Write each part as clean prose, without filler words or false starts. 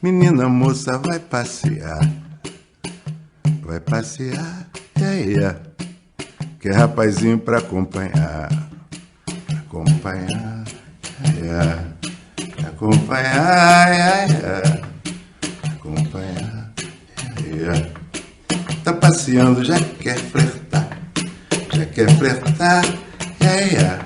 Menina moça vai passear, yeah. Quer rapazinho pra acompanhar, yeah. Acompanhar, yeah. Acompanhar, yeah. Tá passeando, já quer flertar, yeah.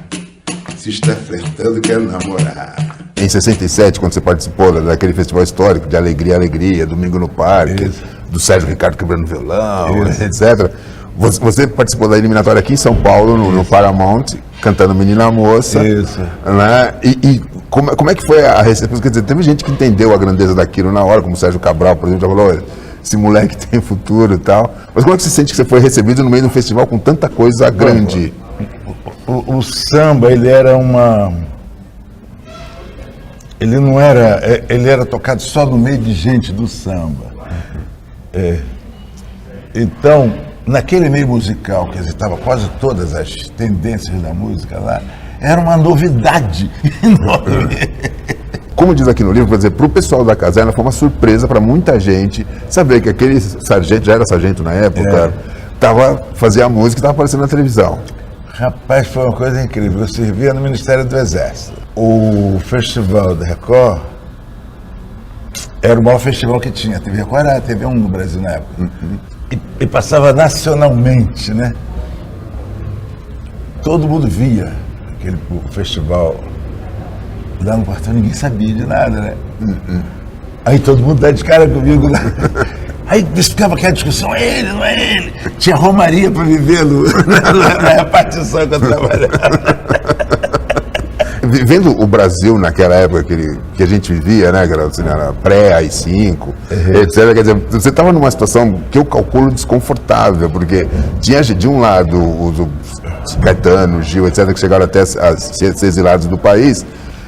Se está flertando, quer namorar. Em 67, quando você participou daquele festival histórico de Alegria, Domingo no Parque, isso, do Sérgio Ricardo quebrando violão, isso, etc. Você participou da eliminatória aqui em São Paulo, no Paramount, cantando Menina Moça. Isso. Né? E como é que foi a recepção? Quer dizer, teve gente que entendeu a grandeza daquilo na hora, como o Sérgio Cabral, por exemplo, já falou, esse moleque tem futuro e tal. Mas como é que você sente que você foi recebido no meio de um festival com tanta coisa grande? O samba, ele era ele não era, ele era tocado só no meio de gente do samba. Então, naquele meio musical, que estava quase todas as tendências da música lá, era uma novidade enorme. Como diz aqui no livro, quer dizer, para o pessoal da caserna foi uma surpresa para muita gente saber que aquele sargento, já era sargento na época, fazia a música e estava aparecendo na televisão. Rapaz, foi uma coisa incrível. Eu servia no Ministério do Exército. O Festival da Record era o maior festival que tinha. A TV Record era a TV1 no Brasil na época. Uhum. E passava nacionalmente, né? Todo mundo via o festival. Lá no quartel ninguém sabia de nada, né? Uhum. Aí todo mundo dá de cara comigo lá. Aí ficava aquela discussão, é ele, não é ele? Tinha romaria para viver na repartição que eu trabalhava. Vendo o Brasil naquela época que a gente vivia, né, era pré-AI-5, etc. Quer dizer, você estava numa situação que eu calculo desconfortável, porque tinha de um lado os Caetano, Gil, etc., que chegaram até a ser exilados do país,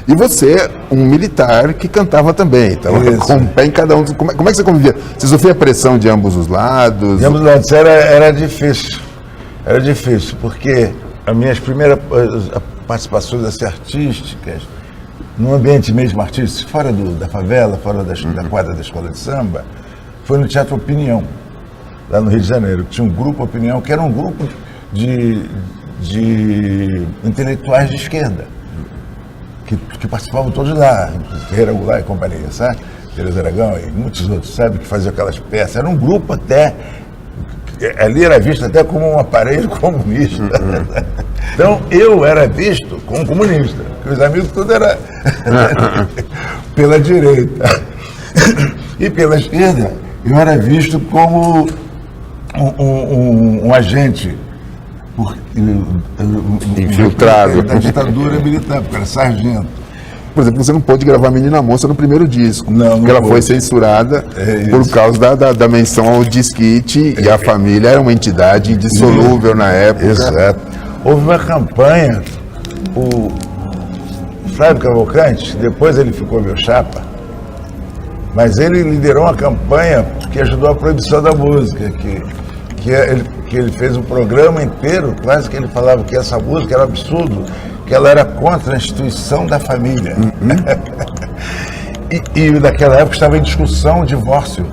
e você, um militar que cantava também, então, com o pé em cada um. Como é que você convivia? Você sofria pressão de ambos os lados? De ambos os lados, era difícil. Era difícil, porque as minhas primeiras participações assim, artísticas, no ambiente mesmo artístico, fora da favela, fora da quadra da escola de samba, foi no Teatro Opinião, lá no Rio de Janeiro. Tinha um grupo Opinião, que era um grupo de intelectuais de esquerda, que participavam todos lá, Ferreira Goulart e companhia, sabe? Teresa Aragão e muitos outros, sabe? Que faziam aquelas peças. Era um grupo até, ali era visto até como um aparelho comunista. Então eu era visto como comunista, porque os amigos todos eram pela direita. E pela esquerda eu era visto como um agente infiltrado da ditadura militar, porque era sargento. Por exemplo, você não pôde gravar Menina Moça no primeiro disco, porque ela foi censurada por causa da menção ao disquite, e a família era uma entidade indissolúvel na época. Exato. Houve uma campanha, o Flávio Cavalcante, depois ele ficou meu chapa, mas ele liderou uma campanha que ajudou a proibição da música, que ele fez um programa inteiro, quase que ele falava que essa música era absurdo, que ela era contra a instituição da família. E naquela época estava em discussão o divórcio.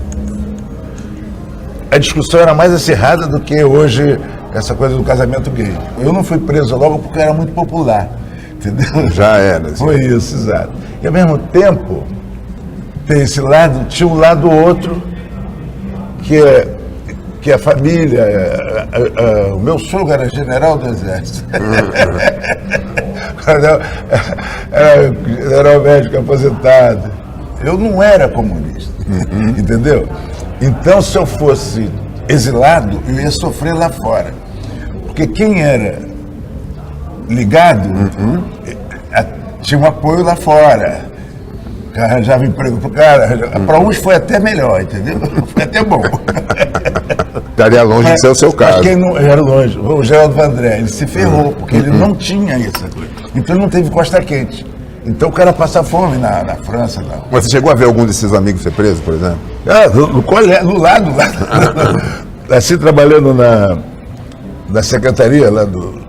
A discussão era mais acirrada do que hoje essa coisa do casamento gay. Eu não fui preso logo porque era muito popular, entendeu? Já era. Assim. Foi isso, exato. E ao mesmo tempo, tem esse lado, tinha um lado outro, que a família, o meu sogro era general do Exército, era general médico aposentado. Eu não era comunista, entendeu? Então, se eu fosse exilado, eu ia sofrer lá fora. Porque quem era ligado tinha um apoio lá fora. Arranjava emprego pro cara. Para uns foi até melhor, entendeu? Foi até bom. Estaria longe de ser o seu caso. Mas quem não era longe, o Geraldo Vandré, ele se ferrou, porque ele não tinha essa coisa. Então ele não teve costa quente. Então o cara passa fome na França. Não. Mas você chegou a ver algum desses amigos ser preso, por exemplo? No lado lá. Assim, trabalhando na secretaria lá do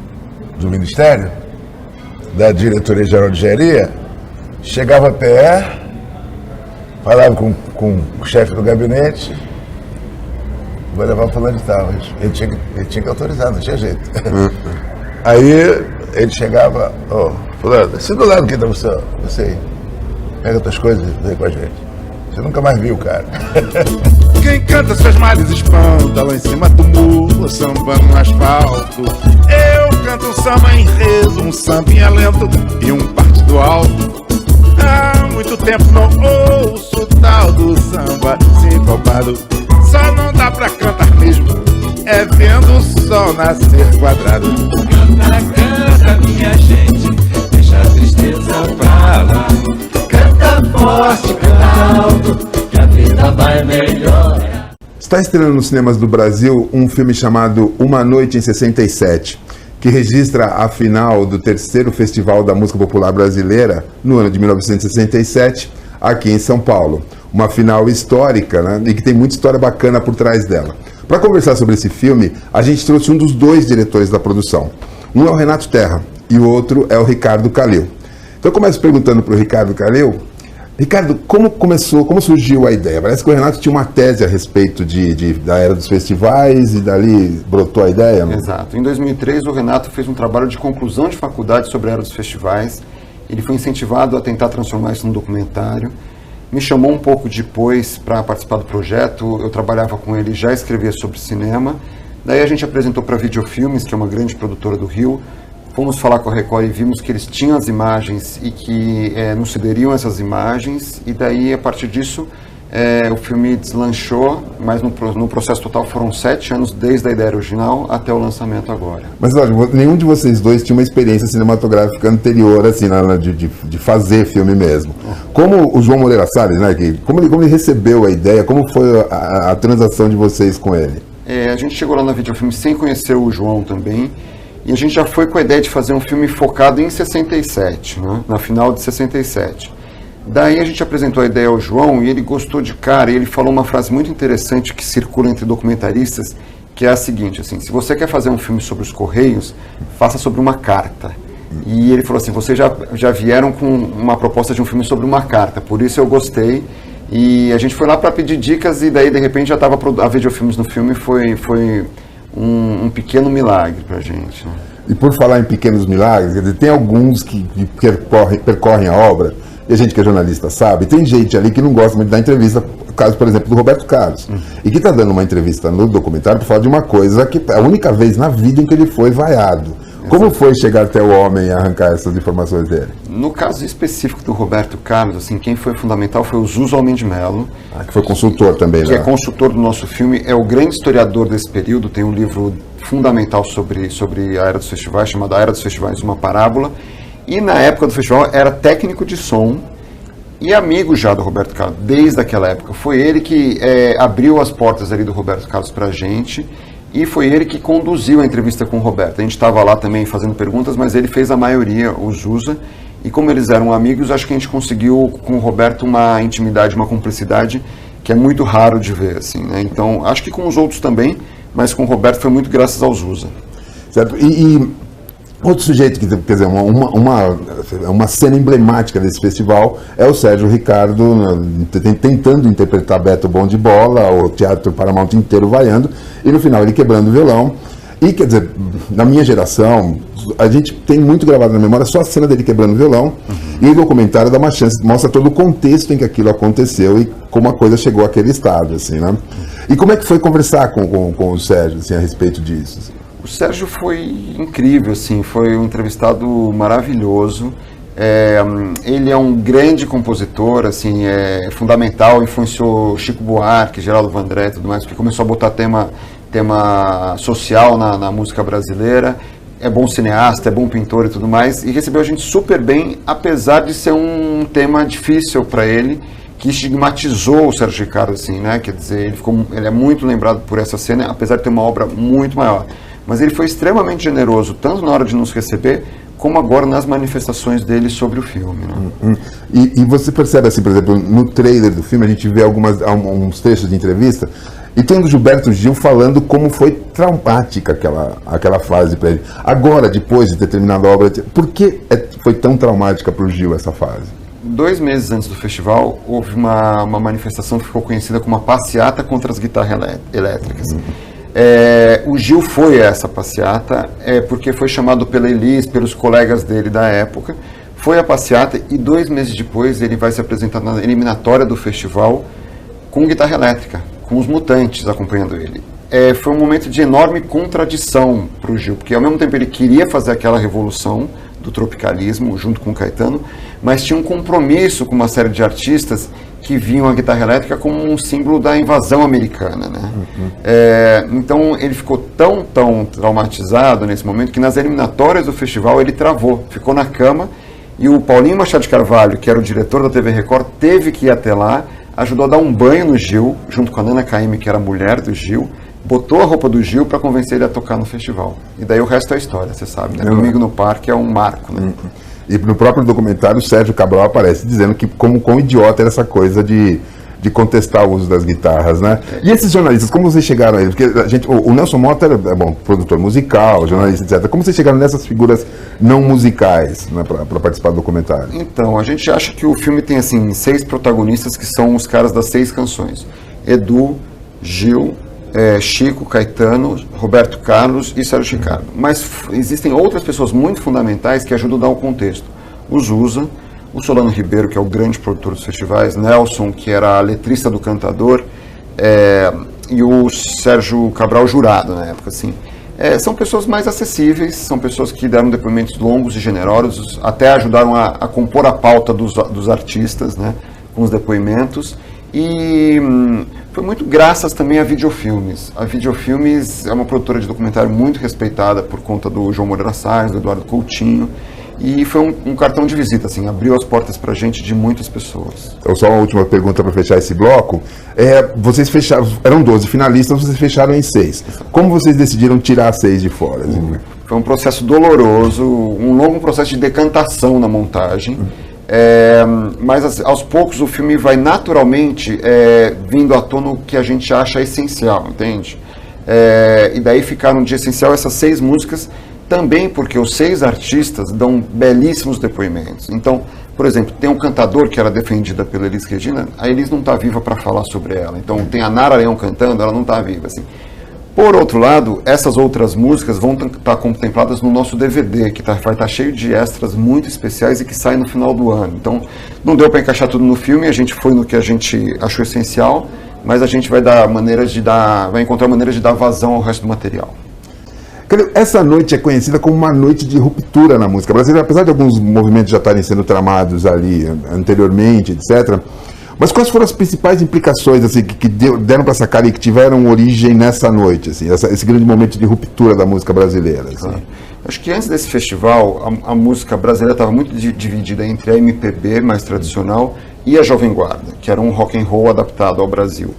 Ministério, da Diretoria Geral de Engenharia, chegava a PR, falava com o chefe do gabinete, vou levar o fulano de tal. Ele tinha que autorizar, não tinha jeito. Aí ele chegava, fulano, desce do lado aqui da você aí, pega tuas coisas e vem com a gente. Você nunca mais viu, cara. Quem canta seus males espanta lá em cima do muro, samba no asfalto. Eu canto um samba enredo, um sambinha lento e um partido alto. Há muito tempo não ouço tal do samba sincopado. Só não dá pra cantar mesmo, é vendo o sol nascer quadrado. Canta, canta, minha gente, deixa a tristeza pra lá. Canta forte, canta alto, que a vida vai melhorar. Está estreando nos cinemas do Brasil um filme chamado Uma Noite em 67, que registra a final do terceiro Festival da Música Popular Brasileira no ano de 1967, aqui em São Paulo. Uma final histórica, né? E que tem muita história bacana por trás dela. Para conversar sobre esse filme, a gente trouxe um dos dois diretores da produção. Um é o Renato Terra e o outro é o Ricardo Calil. Então eu começo perguntando para o Ricardo Calil. Ricardo, como surgiu a ideia? Parece que o Renato tinha uma tese a respeito da era dos festivais e dali brotou a ideia, né? Exato. Em 2003, o Renato fez um trabalho de conclusão de faculdade sobre a era dos festivais. Ele foi incentivado a tentar transformar isso num documentário. Me chamou um pouco depois para participar do projeto. Eu trabalhava com ele, já escrevia sobre cinema. Daí a gente apresentou para a Videofilmes, que é uma grande produtora do Rio. Fomos falar com a Record e vimos que eles tinham as imagens e que nos cederiam essas imagens. E daí, a partir disso, o filme deslanchou, mas no processo total foram 7 anos, desde a ideia original até o lançamento agora. Mas lógico, nenhum de vocês dois tinha uma experiência cinematográfica anterior, assim, de fazer filme mesmo. Como o João Moreira Salles, né, como ele recebeu a ideia, como foi a transação de vocês com ele? A gente chegou lá na Videofilme sem conhecer o João também, e a gente já foi com a ideia de fazer um filme focado em 67, né, na final de 67. Daí a gente apresentou a ideia ao João e ele gostou de cara, e ele falou uma frase muito interessante que circula entre documentaristas, que é a seguinte, assim, se você quer fazer um filme sobre os Correios, faça sobre uma carta. E ele falou assim, vocês já vieram com uma proposta de um filme sobre uma carta, por isso eu gostei. E a gente foi lá para pedir dicas e daí de repente já estava a Videofilmes no filme, foi um pequeno milagre para a gente. Né? E por falar em pequenos milagres, quer dizer, tem alguns que percorrem a obra, e a gente que é jornalista sabe, tem gente ali que não gosta muito da entrevista, caso, por exemplo, do Roberto Carlos, e que está dando uma entrevista no documentário para falar de uma coisa que é a única vez na vida em que ele foi vaiado. Como foi chegar até o homem e arrancar essas informações dele? No caso específico do Roberto Carlos, assim, quem foi fundamental foi o Zuso Almeida de Mello. Que foi consultor também, né? Que é consultor do nosso filme, é o grande historiador desse período, tem um livro fundamental sobre a Era dos Festivais, chamado A Era dos Festivais, uma parábola. E na época do festival era técnico de som e amigo já do Roberto Carlos, desde aquela época. Foi ele que abriu as portas ali do Roberto Carlos pra gente. E foi ele que conduziu a entrevista com o Roberto. A gente estava lá também fazendo perguntas, mas ele fez a maioria, o Zusa. E como eles eram amigos, acho que a gente conseguiu com o Roberto uma intimidade, uma cumplicidade que é muito raro de ver, assim, né? Então, acho que com os outros também, mas com o Roberto foi muito graças ao Zusa. Certo. E outro sujeito que, quer dizer, uma cena emblemática desse festival é o Sérgio Ricardo tentando interpretar Beto Bom de Bola, o Teatro Paramount inteiro vaiando, e no final ele quebrando o violão. E, quer dizer, na minha geração, a gente tem muito gravado na memória só a cena dele quebrando o violão, e o documentário dá uma chance, mostra todo o contexto em que aquilo aconteceu e como a coisa chegou àquele estado, assim, né? E como é que foi conversar com o Sérgio, assim, a respeito disso? Assim? O Sérgio foi incrível, assim, foi um entrevistado maravilhoso. Ele é um grande compositor, assim, fundamental, influenciou Chico Buarque, Geraldo Vandré e tudo mais, porque começou a botar tema social na música brasileira. É bom cineasta, é bom pintor e tudo mais, e recebeu a gente super bem, apesar de ser um tema difícil para ele, que estigmatizou o Sérgio Ricardo, assim, né? Quer dizer, ele é muito lembrado por essa cena, apesar de ter uma obra muito maior. Mas ele foi extremamente generoso, tanto na hora de nos receber, como agora nas manifestações dele sobre o filme. Né? E você percebe, assim, por exemplo, no trailer do filme, a gente vê uns trechos de entrevista, e tem o do Gilberto Gil falando como foi traumática aquela fase para ele. Agora, depois de ter terminado a obra, por que foi tão traumática para o Gil essa fase? 2 meses antes do festival, houve uma manifestação que ficou conhecida como a passeata contra as guitarras elétricas. O Gil foi a essa passeata porque foi chamado pela Elis, pelos colegas dele da época, foi a passeata e 2 meses depois ele vai se apresentar na eliminatória do festival com guitarra elétrica, com os Mutantes acompanhando ele. Foi um momento de enorme contradição para o Gil, porque ao mesmo tempo ele queria fazer aquela revolução do tropicalismo junto com o Caetano, mas tinha um compromisso com uma série de artistas que viam a guitarra elétrica como um símbolo da invasão americana, né? Então ele ficou tão traumatizado nesse momento que nas eliminatórias do festival ele travou, ficou na cama, e o Paulinho Machado de Carvalho, que era o diretor da TV Record, teve que ir até lá, ajudou a dar um banho no Gil, junto com a Nana Caymmi, que era a mulher do Gil, botou a roupa do Gil para convencer ele a tocar no festival. E daí o resto é história, você sabe, né? Domingo no Parque é um marco, né? E no próprio documentário o Sérgio Cabral aparece dizendo que quão idiota era essa coisa de contestar o uso das guitarras, né? E esses jornalistas, como vocês chegaram a eles? Porque o Nelson Motta era produtor musical, jornalista, etc. Como vocês chegaram nessas figuras não musicais, né, para participar do documentário? Então, a gente acha que o filme tem, assim, 6 protagonistas que são os caras das 6 canções. Edu, Gil, Chico, Caetano, Roberto Carlos e Sérgio Ricardo. Mas existem outras pessoas muito fundamentais que ajudam a dar um contexto. O Zusa, o Solano Ribeiro, que é o grande produtor dos festivais, Nelson, que era a letrista do Cantador, e o Sérgio Cabral Jurado, na época, assim. São pessoas mais acessíveis, são pessoas que deram depoimentos longos e generosos, até ajudaram a compor a pauta dos artistas, né, com os depoimentos. E foi muito graças também a Videofilmes. A Videofilmes é uma produtora de documentário muito respeitada por conta do João Moreira Salles, do Eduardo Coutinho, e foi um cartão de visita, assim, abriu as portas pra gente de muitas pessoas. Então, só uma última pergunta para fechar esse bloco. Vocês fecharam, eram 12 finalistas, vocês fecharam em 6. Como vocês decidiram tirar 6 de fora? Foi um processo doloroso, um longo processo de decantação na montagem. Mas aos poucos o filme vai naturalmente vindo à tona o que a gente acha essencial, entende? E daí ficaram de essencial essas 6 músicas, também porque os 6 artistas dão belíssimos depoimentos. Então, por exemplo, tem um cantador que era defendida pela Elis Regina, a Elis não está viva para falar sobre ela. Então tem a Nara Leão cantando, ela não está viva, assim. Por outro lado, essas outras músicas vão estar contempladas no nosso DVD, que vai estar cheio de extras muito especiais e que sai no final do ano. Então, não deu para encaixar tudo no filme, a gente foi no que a gente achou essencial, mas a gente vai encontrar maneiras de dar vazão ao resto do material. Essa noite é conhecida como uma noite de ruptura na música brasileira, apesar de alguns movimentos já estarem sendo tramados ali anteriormente, etc. Mas quais foram as principais implicações assim, que deram para sacar e que tiveram origem nessa noite, assim, esse grande momento de ruptura da música brasileira? Assim? Acho que antes desse festival, a música brasileira estava muito dividida entre a MPB mais tradicional e a Jovem Guarda, que era um rock and roll adaptado ao Brasil.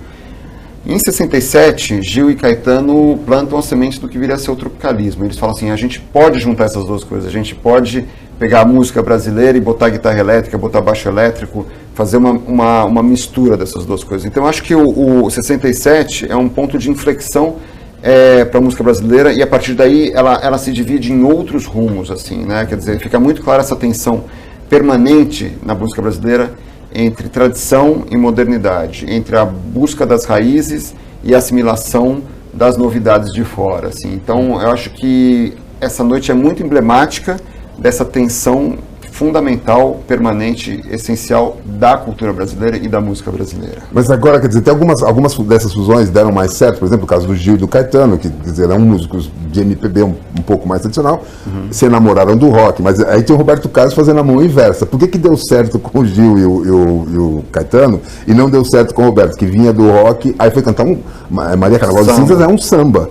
Em 67, Gil e Caetano plantam a semente do que viria a ser o tropicalismo. Eles falam assim, a gente pode juntar essas duas coisas, a gente pode pegar a música brasileira e botar guitarra elétrica, botar baixo elétrico, fazer uma mistura dessas duas coisas. Então acho que o 67 é um ponto de inflexão para a música brasileira, e a partir daí ela se divide em outros rumos, assim, né? Quer dizer, fica muito clara essa tensão permanente na música brasileira entre tradição e modernidade, entre a busca das raízes e a assimilação das novidades de fora, assim. Então eu acho que essa noite é muito emblemática dessa tensão fundamental, permanente, essencial da cultura brasileira e da música brasileira. Mas agora, quer dizer, tem algumas dessas fusões deram mais certo, por exemplo, o caso do Gil e do Caetano, que quer dizer, eram músicos de MPB um pouco mais tradicional, se enamoraram do rock, mas aí tem o Roberto Carlos fazendo a mão inversa. Por que deu certo com o Gil e o Caetano e não deu certo com o Roberto, que vinha do rock, aí foi cantar Maria Carnaval de Cinzas é um samba.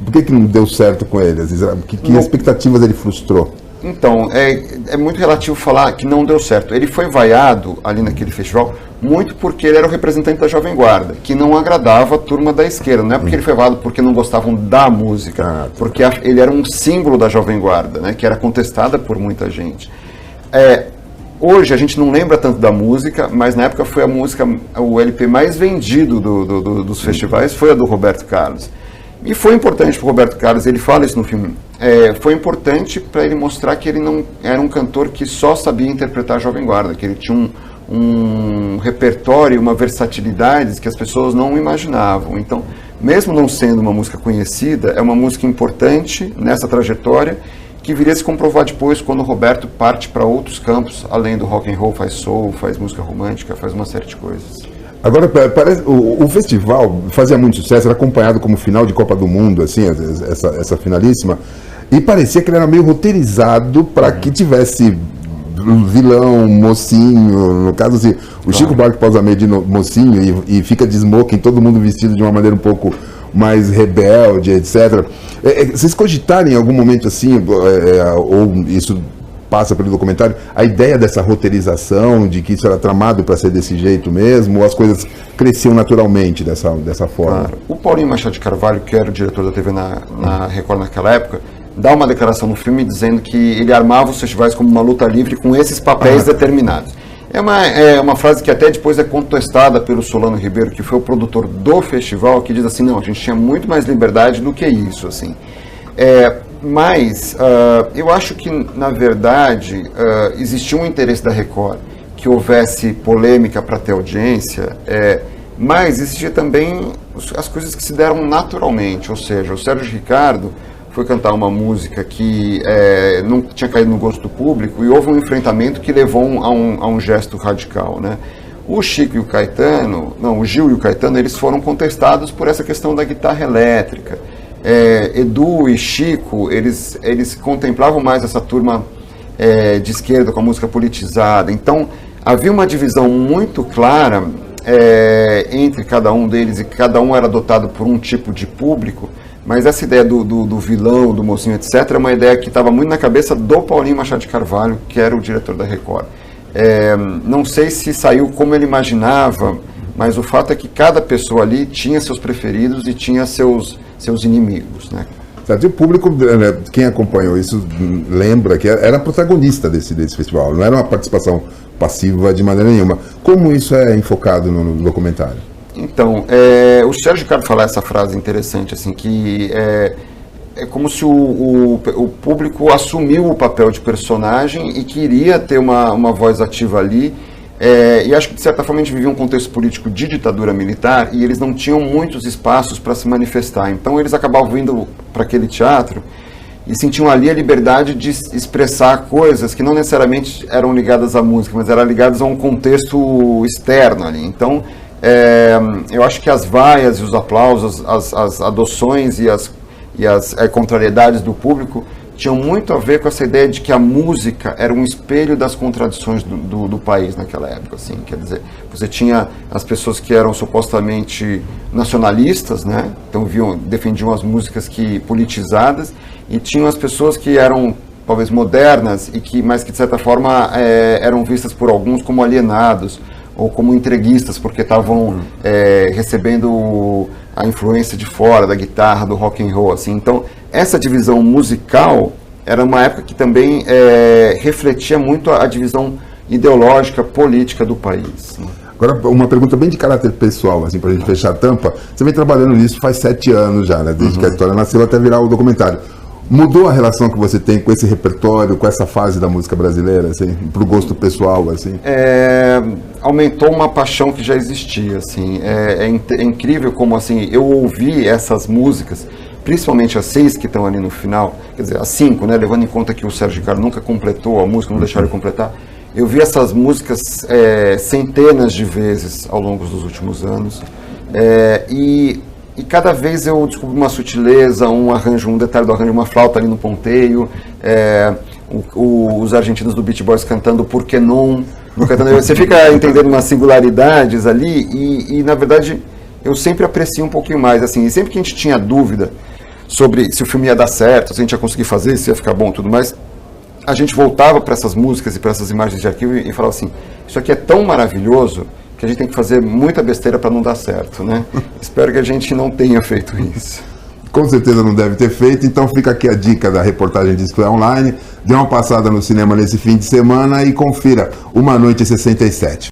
Por que não deu certo com ele? Que expectativas ele frustrou? Então, é muito relativo falar que não deu certo. Ele foi vaiado ali naquele festival muito porque ele era o representante da Jovem Guarda, que não agradava a turma da esquerda. Não é porque ele foi vaiado porque não gostavam da música, porque ele era um símbolo da Jovem Guarda, né, que era contestada por muita gente. Hoje a gente não lembra tanto da música, mas na época foi o LP mais vendido dos festivais, foi a do Roberto Carlos. E foi importante para o Roberto Carlos, ele fala isso no filme, foi importante para ele mostrar que ele não era um cantor que só sabia interpretar Jovem Guarda, que ele tinha um repertório, uma versatilidade que as pessoas não imaginavam. Então, mesmo não sendo uma música conhecida, é uma música importante nessa trajetória, que viria a se comprovar depois quando o Roberto parte para outros campos, além do rock and roll, faz soul, faz música romântica, faz uma série de coisas. Agora, parece, o festival fazia muito sucesso, era acompanhado como final de Copa do Mundo, assim, essa finalíssima, e parecia que ele era meio roteirizado para que tivesse vilão, mocinho, no caso assim, o Chico Buarque posa meio de mocinho e fica de smoking, todo mundo vestido de uma maneira um pouco mais rebelde, etc. Vocês cogitarem em algum momento assim, ou isso passa pelo documentário, a ideia dessa roteirização, de que isso era tramado para ser desse jeito mesmo, ou as coisas cresciam naturalmente dessa forma? Claro. O Paulinho Machado de Carvalho, que era o diretor da TV na Record naquela época, dá uma declaração no filme dizendo que ele armava os festivais como uma luta livre com esses papéis determinados. É uma frase que até depois é contestada pelo Solano Ribeiro, que foi o produtor do festival, que diz assim, não, a gente tinha muito mais liberdade do que isso, assim. Mas eu acho que, na verdade, existia um interesse da Record que houvesse polêmica para ter audiência, mas existia também as coisas que se deram naturalmente, ou seja, o Sérgio Ricardo foi cantar uma música que não tinha caído no gosto do público e houve um enfrentamento que levou a um gesto radical, né? O Chico e o Caetano, o Gil e o Caetano, eles foram contestados por essa questão da guitarra elétrica. Edu e Chico, eles contemplavam mais essa turma de esquerda com a música politizada. Então, havia uma divisão muito clara entre cada um deles, e cada um era adotado por um tipo de público, mas essa ideia do vilão, do mocinho, etc., é uma ideia que estava muito na cabeça do Paulinho Machado de Carvalho, que era o diretor da Record. Não sei se saiu como ele imaginava, mas o fato é que cada pessoa ali tinha seus preferidos e tinha seus inimigos, né? O público, quem acompanhou isso, lembra que era protagonista desse festival, não era uma participação passiva de maneira nenhuma. Como isso é enfocado no documentário? Então, o Sérgio Ricardo fala essa frase interessante, assim, que é como se o público assumiu o papel de personagem e queria ter uma voz ativa ali. E acho que, de certa forma, a gente vivia um contexto político de ditadura militar e eles não tinham muitos espaços para se manifestar. Então, eles acabavam vindo para aquele teatro e sentiam ali a liberdade de expressar coisas que não necessariamente eram ligadas à música, mas eram ligadas a um contexto externo ali. Então, eu acho que as vaias e os aplausos, as adoções e as contrariedades do público tinham muito a ver com essa ideia de que a música era um espelho das contradições do país naquela época, assim. Quer dizer, você tinha as pessoas que eram supostamente nacionalistas, né? Então defendiam as músicas politizadas, e tinham as pessoas que eram talvez modernas, mas que de certa forma eram vistas por alguns como alienados ou como entreguistas, porque estavam recebendo a influência de fora, da guitarra, do rock and roll, assim. Então, essa divisão musical era uma época que também refletia muito a divisão ideológica, política do país. Agora, uma pergunta bem de caráter pessoal, assim, para a gente fechar a tampa. Você vem trabalhando nisso faz 7 anos já, né? Desde que a história nasceu até virar o documentário. Mudou a relação que você tem com esse repertório, com essa fase da música brasileira, assim, pro gosto pessoal, assim? Aumentou uma paixão que já existia, assim. É incrível como, assim, eu ouvi essas músicas, principalmente as 6 que estão ali no final, quer dizer, as 5, né, levando em conta que o Sérgio Ricardo nunca completou a música, não deixaram ele completar. Eu vi essas músicas centenas de vezes ao longo dos últimos anos, e cada vez eu descubro uma sutileza, um arranjo, um detalhe do arranjo, uma flauta ali no ponteio, os argentinos do Beach Boys cantando Por Que Não? Você fica entendendo umas singularidades ali e, na verdade, eu sempre aprecio um pouquinho mais, assim, e sempre que a gente tinha dúvida sobre se o filme ia dar certo, se a gente ia conseguir fazer, se ia ficar bom e tudo mais, a gente voltava para essas músicas e para essas imagens de arquivo e falava assim, isso aqui é tão maravilhoso que a gente tem que fazer muita besteira para não dar certo, né? Espero que a gente não tenha feito isso. Com certeza não deve ter feito, então fica aqui a dica da reportagem Display Online. Dê uma passada no cinema nesse fim de semana e confira Uma Noite em 67.